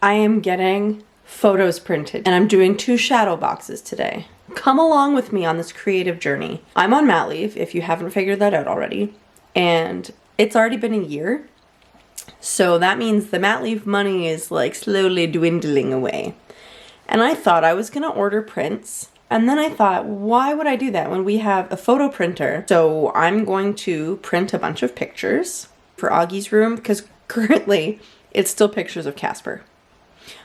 I am getting photos printed and I'm doing 2 shadow boxes today. Come along with me on this creative journey. I'm on mat leave, if you haven't figured that out already, and it's already been a year. So that means the mat leave money is like slowly dwindling away. And I thought I was gonna order prints. And then I thought, why would I do that when we have a photo printer? So I'm going to print a bunch of pictures for Augie's room because currently it's still pictures of Kasper.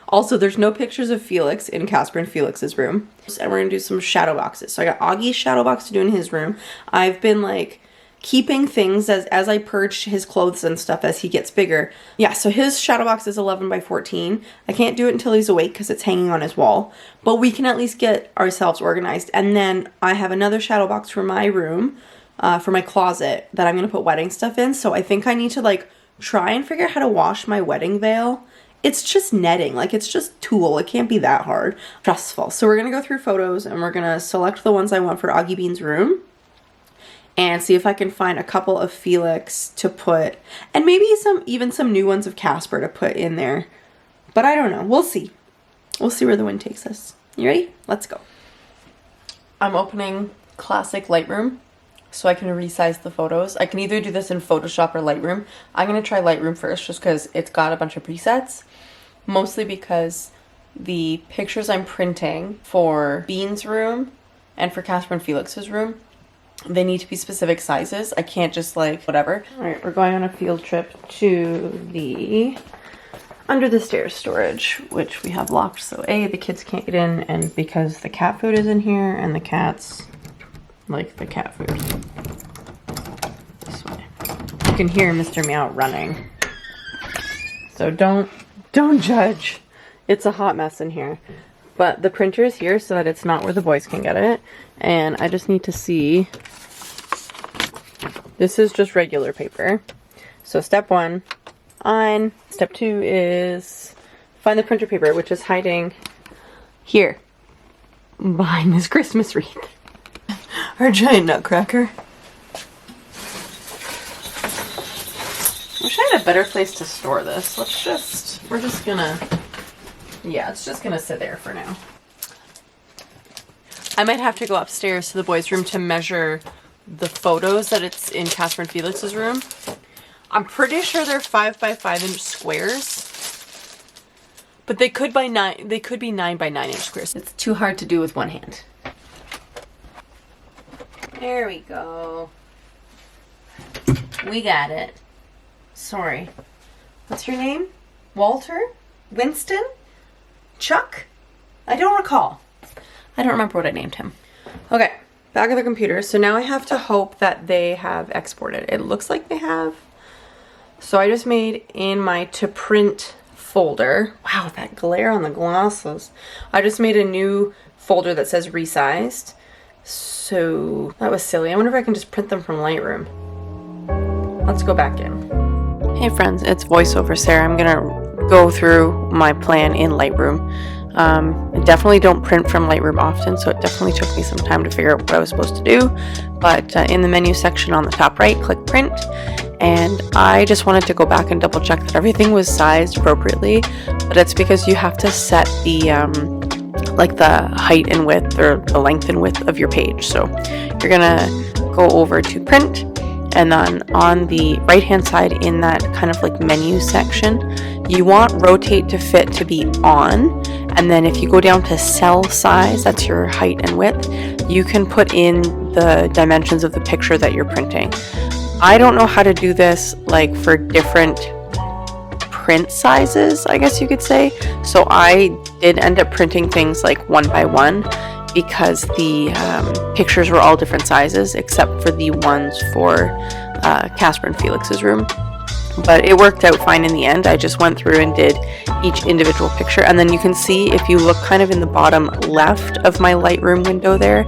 Also, there's no pictures of Feliks in Kasper and Feliks's room. And we're gonna do some shadow boxes. So I got Augie's shadow box to do in his room. I've been like keeping things as I purge his clothes and stuff as he gets bigger. Yeah, so his shadow box is 11 by 14. I can't do it until he's awake because it's hanging on his wall, but we can at least get ourselves organized. And then I have another shadow box for my room, for my closet, that I'm gonna put wedding stuff in. So I think I need to like try and figure out how to wash my wedding veil. It's just netting, like it's just tulle. It can't be that hard. Stressful. So we're gonna go through photos and we're gonna select the ones I want for Auggie Bean's room and see if I can find a couple of Feliks to put, and maybe even some new ones of Kasper to put in there. But I don't know. We'll see. We'll see where the wind takes us. You ready? Let's go. I'm opening Classic Lightroom so I can resize the photos. I can either do this in Photoshop or Lightroom. I'm going to try Lightroom first just because it's got a bunch of presets. Mostly because the pictures I'm printing for Bean's room and for Kasper and Feliks's room, they need to be specific sizes. I can't just like whatever. All right, we're going on a field trip to the under the stairs storage, which we have locked. So A, the kids can't get in, and because the cat food is in here and the cats like the cat food. This way. You can hear Mr. Meow running. So don't judge. It's a hot mess in here. But the printer is here so that it's not where the boys can get it. And I just need to see. This is just regular paper. So step 1, on. Step 2 is find the printer paper, which is hiding here behind this Christmas wreath. Our giant nutcracker. I wish I had a better place to store this. We're just gonna, yeah, it's just gonna sit there for now. I might have to go upstairs to the boys' room to measure the photos that it's in Kasper and Feliks's room. I'm pretty sure they're 5 by 5 inch squares, but they could be 9 by 9 inch squares. It's too hard to do with one hand. There we go. We got it. Sorry. What's your name? Walter? Winston? Chuck? I don't recall. I don't remember what I named him. Okay, back at the computer. So now I have to hope that they have exported. It looks like they have. So I just made in my to print folder. Wow, that glare on the glasses. I just made a new folder that says resized. So that was silly. I wonder if I can just print them from Lightroom. Let's go back in. Hey friends, it's voiceover Sarah. I'm gonna go through my plan in Lightroom. I definitely don't print from Lightroom often, so it definitely took me some time to figure out what I was supposed to do. But in the menu section on the top right, click print. And I just wanted to go back and double check that everything was sized appropriately. But it's because you have to set the like the height and width, or the length and width of your page. So you're gonna go over to print, and then on the right hand side in that kind of like menu section, you want rotate to fit to be on. And then if you go down to cell size, that's your height and width, you can put in the dimensions of the picture that you're printing. I don't know how to do this like for different print sizes, I guess you could say. So I did end up printing things like 1 by 1 because the pictures were all different sizes except for the ones for Kasper and Feliks's room. But it worked out fine in the end. I just went through and did each individual picture, and then you can see if you look kind of in the bottom left of my Lightroom window there,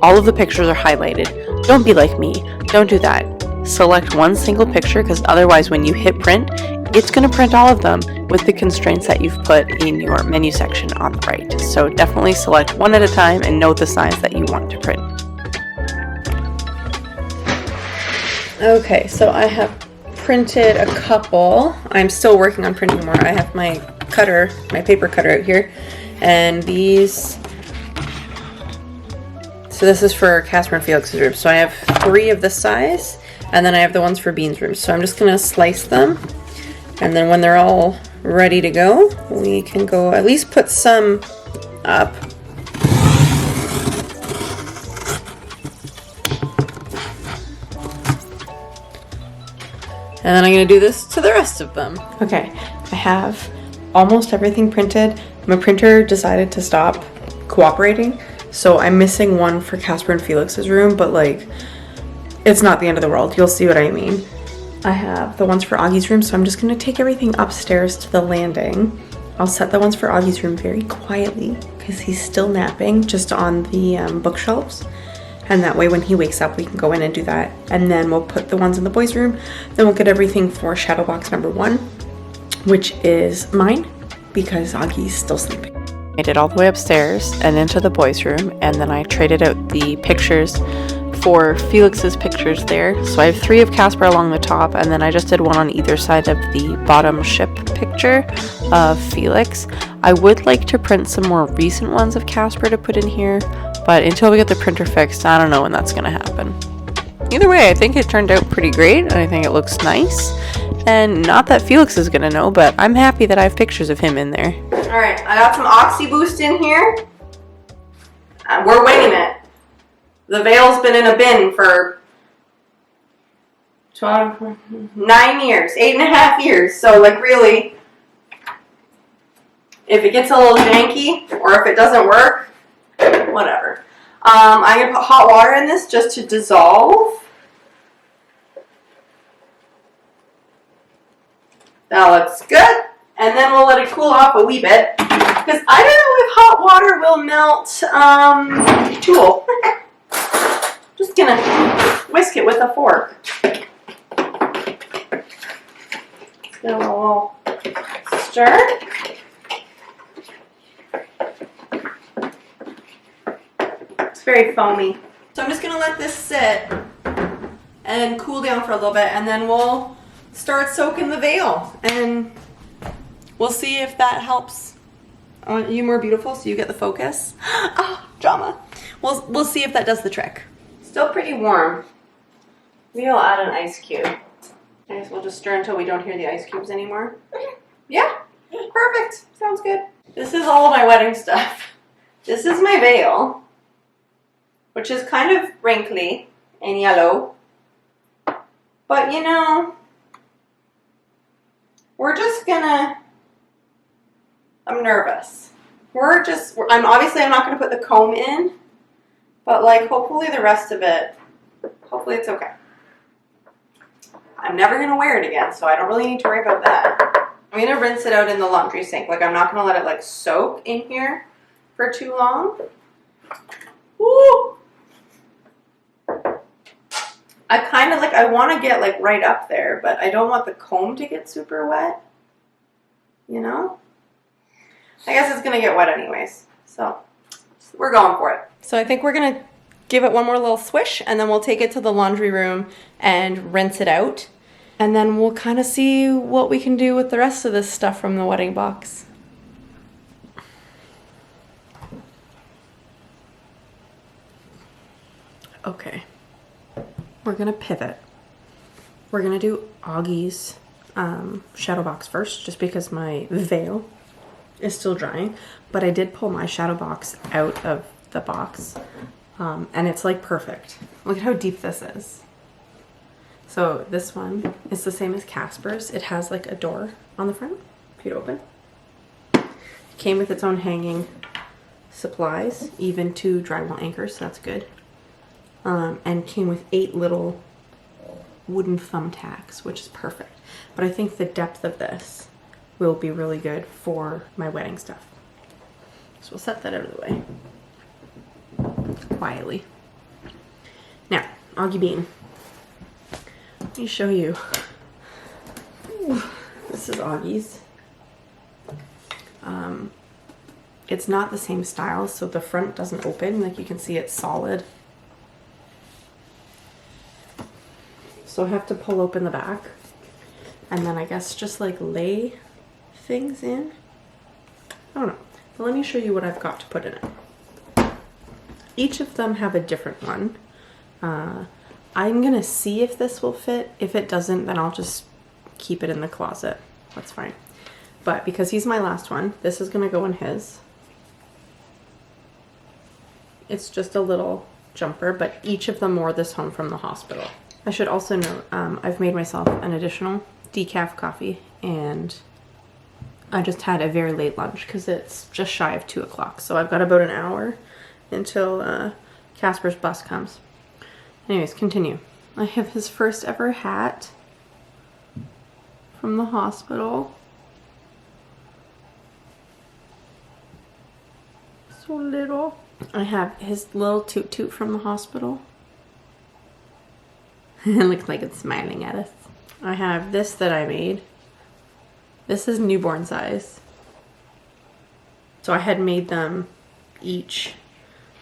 all of the pictures are highlighted. Don't be like me. Don't do that. Select one single picture, because otherwise when you hit print, it's going to print all of them with the constraints that you've put in your menu section on the right. So definitely select one at a time and know the size that you want to print. Okay, so I have printed a couple. I'm still working on printing more. I have my cutter, my paper cutter out here, and these. So this is for Kasper and Feliks' room. So I have 3 of this size, and then I have the ones for Bean's room. So I'm just gonna slice them, and then when they're all ready to go, we can go at least put some up. And then I'm gonna do this to the rest of them. Okay, I have almost everything printed. My printer decided to stop cooperating, so I'm missing one for Kasper and Feliks' room, but like, it's not the end of the world. You'll see what I mean. I have the ones for Augie's room, so I'm just gonna take everything upstairs to the landing. I'll set the ones for Augie's room very quietly because he's still napping, just on the bookshelves. And that way when he wakes up, we can go in and do that. And then we'll put the ones in the boys' room. Then we'll get everything for shadow box number 1, which is mine because Augie's still sleeping. I did all the way upstairs and into the boys' room, and then I traded out the pictures for Feliks's pictures there. So I have 3 of Kasper along the top, and then I just did one on either side of the bottom ship picture of Feliks. I would like to print some more recent ones of Kasper to put in here, but until we get the printer fixed, I don't know when that's gonna happen. Either way, I think it turned out pretty great, and I think it looks nice. And not that Feliks is gonna know, but I'm happy that I have pictures of him in there. All right, I got some Oxy Boost in here. We're winging it. The veil's been in a bin for 9 years, 8.5 years. So like really, if it gets a little janky or if it doesn't work, whatever. I'm gonna put hot water in this just to dissolve. That looks good. And then we'll let it cool off a wee bit, because I don't know if hot water will melt tulle. Just gonna whisk it with a fork. Let's give it a little stir. It's very foamy. So I'm just gonna let this sit and cool down for a little bit, and then we'll start soaking the veil, and we'll see if that helps you more beautiful so you get the focus. Oh, drama. We'll see if that does the trick. Still pretty warm. Maybe I'll add an ice cube. I guess we'll just stir until we don't hear the ice cubes anymore. Yeah, perfect. Sounds good. This is all of my wedding stuff. This is my veil, which is kind of wrinkly and yellow. But you know, we're just gonna, I'm nervous. I'm not gonna put the comb in, but like hopefully the rest of it, hopefully it's okay. I'm never gonna wear it again, so I don't really need to worry about that. I'm gonna rinse it out in the laundry sink. Like I'm not gonna let it like soak in here for too long. Woo! I kind of like, I want to get like right up there, but I don't want the comb to get super wet. You know? I guess it's gonna get wet anyways, so we're going for it. So I think we're gonna give it one more little swish, and then we'll take it to the laundry room and rinse it out, and then we'll kind of see what we can do with the rest of this stuff from the wedding box. Okay, we're gonna pivot. We're gonna do Augie's shadow box first, just because my veil is still drying, but I did pull my shadow box out of the box, and it's like perfect. Look at how deep this is. So this one is the same as Kasper's. It has like a door on the front for you to open. It came with its own hanging supplies, even 2 drywall anchors, so that's good. And came with 8 little wooden thumbtacks, which is perfect. But I think the depth of this will be really good for my wedding stuff. So we'll set that out of the way quietly. Now, Auggie Bean. Let me show you. Ooh, this is Augie's. It's not the same style, so the front doesn't open. Like you can see, it's solid. So I have to pull open the back, and then I guess just like lay things in. I don't know. But let me show you what I've got to put in it. Each of them have a different one. I'm gonna see if this will fit. If it doesn't, then I'll just keep it in the closet. That's fine. But because he's my last one, this is gonna go in his. It's just a little jumper, but each of them wore this home from the hospital. I should also note, I've made myself an additional decaf coffee, and I just had a very late lunch because it's just shy of 2 o'clock. So I've got about an hour until Kasper's bus comes. Anyways, continue. I have his first ever hat from the hospital. So little. I have his little toot toot from the hospital. It looks like it's smiling at us. I have this that I made. This is newborn size. So I had made them each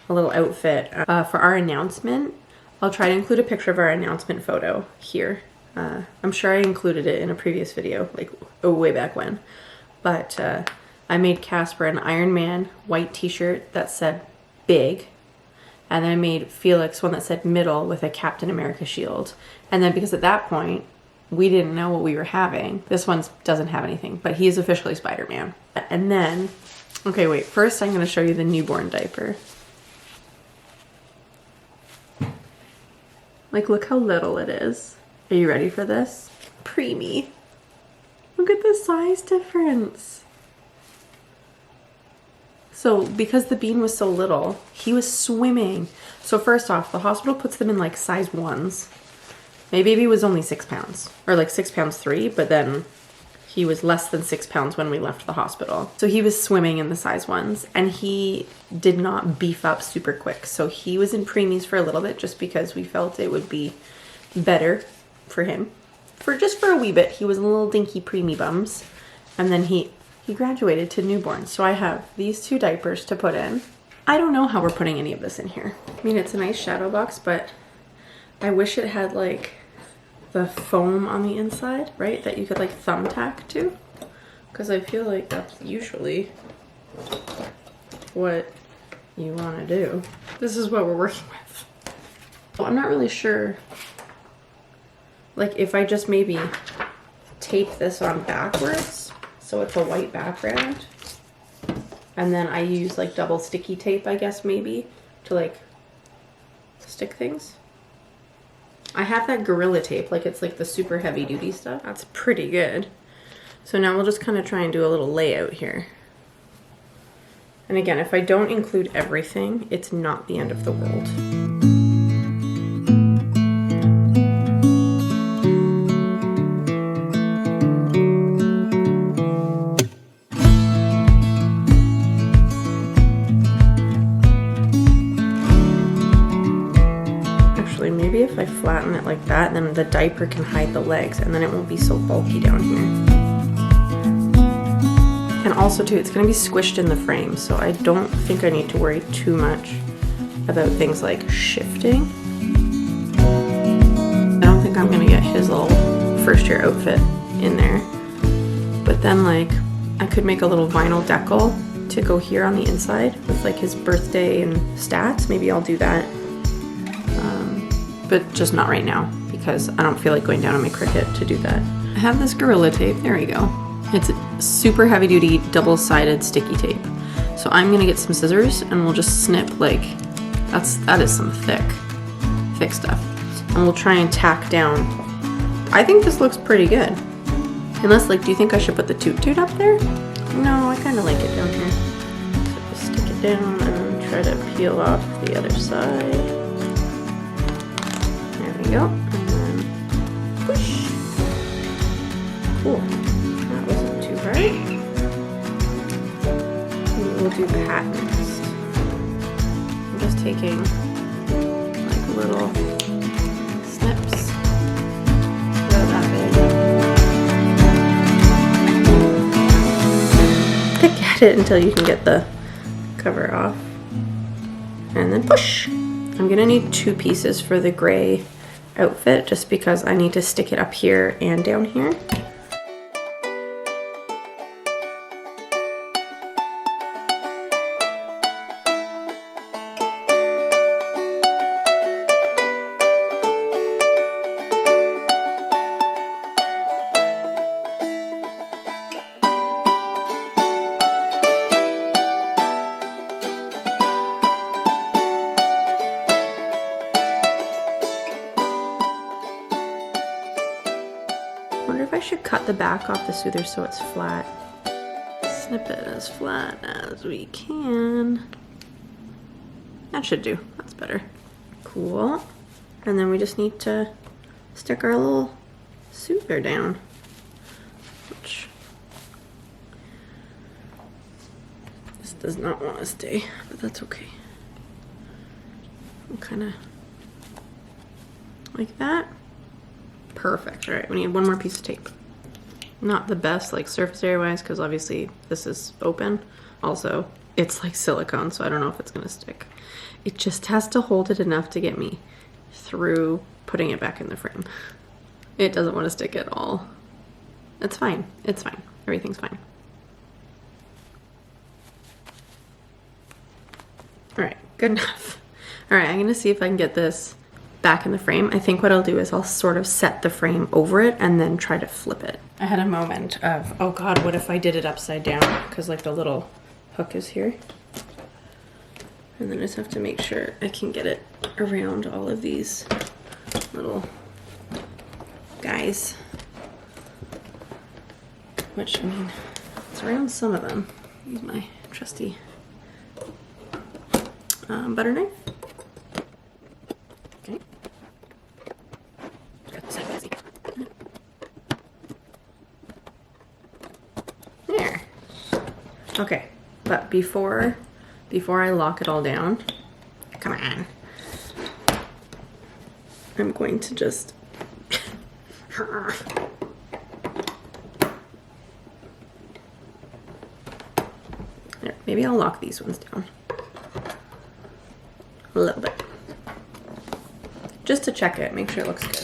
a little outfit for our announcement. I'll try to include a picture of our announcement photo here. I'm sure I included it in a previous video, like way back when. But I made Kasper an Iron Man white t-shirt that said big. And then I made Feliks one that said middle with a Captain America shield. And then because at that point, we didn't know what we were having. This one doesn't have anything, but he is officially Spider-Man. And then, okay, wait, first I'm gonna show you the newborn diaper. Like, look how little it is. Are you ready for this? Preemie. Look at the size difference. So because the bean was so little, he was swimming. So first off, the hospital puts them in like size 1s. My baby was only 6 pounds, or like 6 pounds 3, but then he was less than 6 pounds when we left the hospital. So he was swimming in the size 1s, and he did not beef up super quick. So he was in preemies for a little bit just because we felt it would be better for him. Just for a wee bit, he was a little dinky preemie bums, and then he graduated to newborn. So I have these 2 diapers to put in. I don't know how we're putting any of this in here. I mean, it's a nice shadow box, but I wish it had like the foam on the inside, right? That you could like thumbtack to. Because I feel like that's usually what you want to do. This is what we're working with. Well, I'm not really sure. Like if I just maybe tape this on backwards so it's a white background, and then I use like double sticky tape, I guess maybe, to like stick things. I have that Gorilla Tape, like it's like the super heavy duty stuff. That's pretty good. So now we'll just kind of try and do a little layout here. And again, if I don't include everything, it's not the end of the world. Maybe if I flatten it like that, then the diaper can hide the legs and then it won't be so bulky down here. And also too, it's gonna be squished in the frame, so I don't think I need to worry too much about things like shifting. I don't think I'm gonna get his little first year outfit in there. But then like, I could make a little vinyl decal to go here on the inside with like his birthday and stats. Maybe I'll do that. But just not right now because I don't feel like going down on my Cricut to do that. I have this Gorilla Tape, there we go. It's a super heavy duty double-sided sticky tape. So I'm gonna get some scissors and we'll just snip like, that is some thick stuff. And we'll try and tack down. I think this looks pretty good. Unless like, do you think I should put the toot toot up there? No, I kinda like it down here. So just stick it down and then try to peel off the other side. Go, and then push. Cool. That wasn't too hard. And we'll do the hat next. I'm just taking like little snips. About that big. Pick at it until you can get the cover off. And then push. I'm gonna need 2 pieces for the gray outfit just because I need to stick it up here and down here. cut the back off the soother so it's flat. Snip it as flat as we can. That should do. That's better. Cool. And then we just need to stick our little soother down. Which this does not want to stay, but that's okay. Kind of like that. Perfect. All right, we need one more piece of tape. Not the best like surface area wise because obviously this is open. Also, it's like silicone, so I don't know if it's gonna stick. It just has to hold it enough to get me through putting it back in the frame. It doesn't want to stick at all. It's fine. It's fine. Everything's fine. All right, good enough. All right, I'm gonna see if I can get this back in the frame. I think what I'll do is I'll sort of set the frame over it and then try to flip it. I had a moment of, oh God, what if I did it upside down? Because like the little hook is here. And then I just have to make sure I can get it around all of these little guys. Which, I mean, it's around some of them. Use my trusty butter knife. Okay. There. Okay, but before I lock it all down, come on, I'm going to just there, maybe I'll lock these ones down a little bit just to check it, make sure it looks good.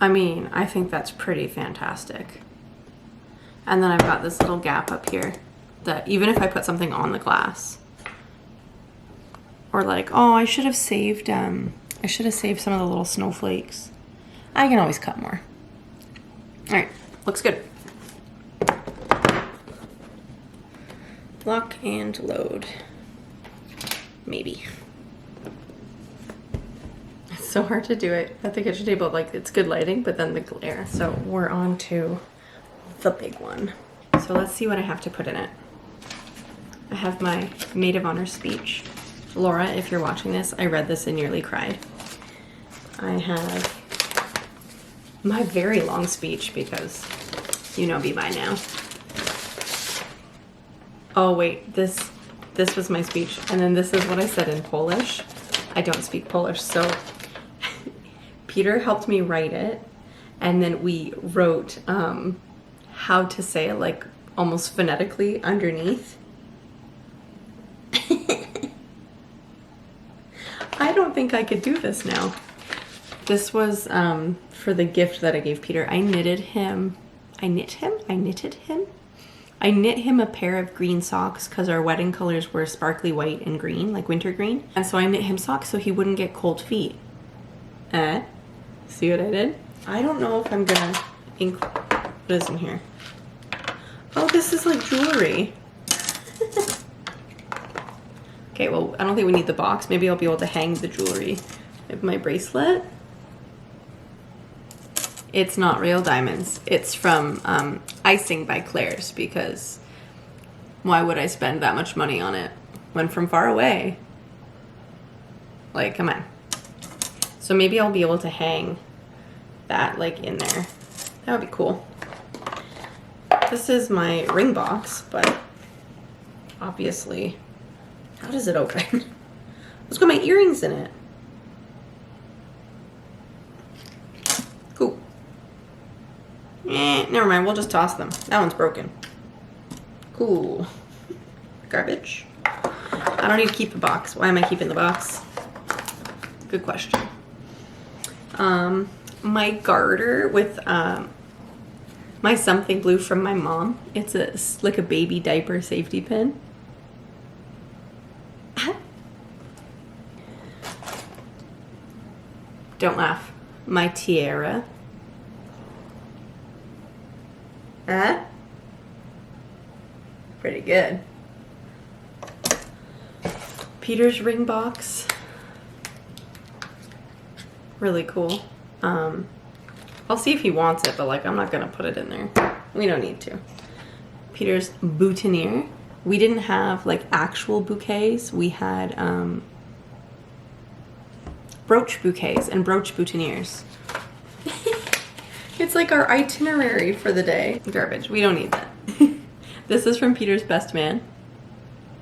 I mean, I think that's pretty fantastic. And then I've got this little gap up here that even if I put something on the glass, or like, oh, I should have saved some of the little snowflakes. I can always cut more. All right, looks good. Lock and load. Maybe. It's so hard to do it at the kitchen table. Like, it's good lighting, but then the glare. So we're on to the big one. So let's see what I have to put in it. I have my maid of honor speech. Laura, if you're watching this, I read this and nearly cried. I have my very long speech because you know me by now. Oh wait, this was my speech, and then this is what I said in Polish. I don't speak Polish, so Peter helped me write it, and then we wrote how to say it, like almost phonetically underneath. I don't think I could do this now. This was for the gift that I gave Peter. I knit him a pair of green socks because our wedding colors were sparkly white and green, like winter green. And so I knit him socks so he wouldn't get cold feet. See what I did? I don't know if I'm gonna include what is in here. Oh, this is like jewelry. Okay, well, I don't think we need the box. Maybe I'll be able to hang the jewelry. I have my bracelet. It's not real diamonds. It's from Icing by Claire's, because why would I spend that much money on it when from far away? Like, come on. So maybe I'll be able to hang that like in there. That would be cool. This is my ring box, but obviously, how does it open? It's got my earrings in it. Cool. Never mind, we'll just toss them. That one's broken. Cool. Garbage. I don't need to keep the box. Why am I keeping the box? Good question. My garter with my something blue from my mom. It's like a baby diaper safety pin. Don't laugh. My tiara. Pretty good. Peter's ring box. Really cool. I'll see if he wants it, but like I'm not gonna put it in there. We don't need to. Peter's boutonniere. We didn't have like actual bouquets. We had brooch bouquets and brooch boutonnieres. It's like our itinerary for the day. Garbage. We don't need that. This is from Peter's best man.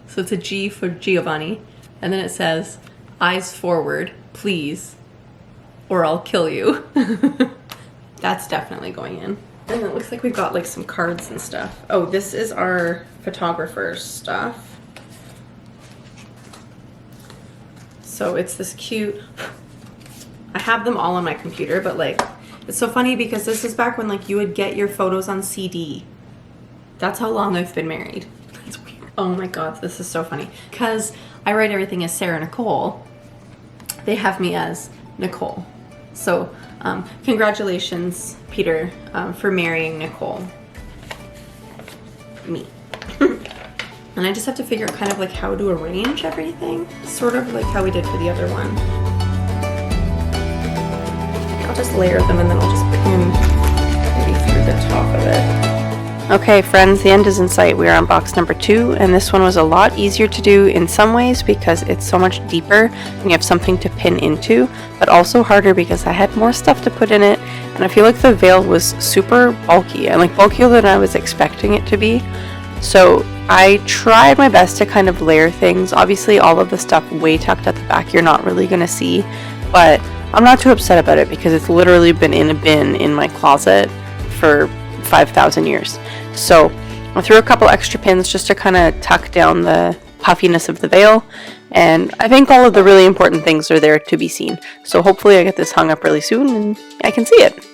So it's a G for Giovanni. And then it says, eyes forward, please, or I'll kill you. That's definitely going in. And it looks like we've got like some cards and stuff. Oh, this is our photographer's stuff. So it's this cute, I have them all on my computer, but like, it's so funny because this is back when like you would get your photos on CD. That's how long I've been married. That's weird. Oh my God, this is so funny. Because I write everything as Sarah Nicole, they have me as Nicole. So congratulations, Peter, for marrying Nicole. Me. And I just have to figure out kind of like how to arrange everything. Sort of like how we did for the other one. I'll just layer them and then I'll just pin maybe through the top of it. Okay friends, the end is in sight. We are on box number 2, and this one was a lot easier to do in some ways because it's so much deeper and you have something to pin into, but also harder because I had more stuff to put in it, and I feel like the veil was super bulky and like bulkier than I was expecting it to be. So I tried my best to kind of layer things. Obviously all of the stuff way tucked at the back you're not really going to see, but I'm not too upset about it because it's literally been in a bin in my closet for 5,000 years. So I threw a couple extra pins just to kind of tuck down the puffiness of the veil, and I think all of the really important things are there to be seen. So hopefully I get this hung up really soon and I can see it.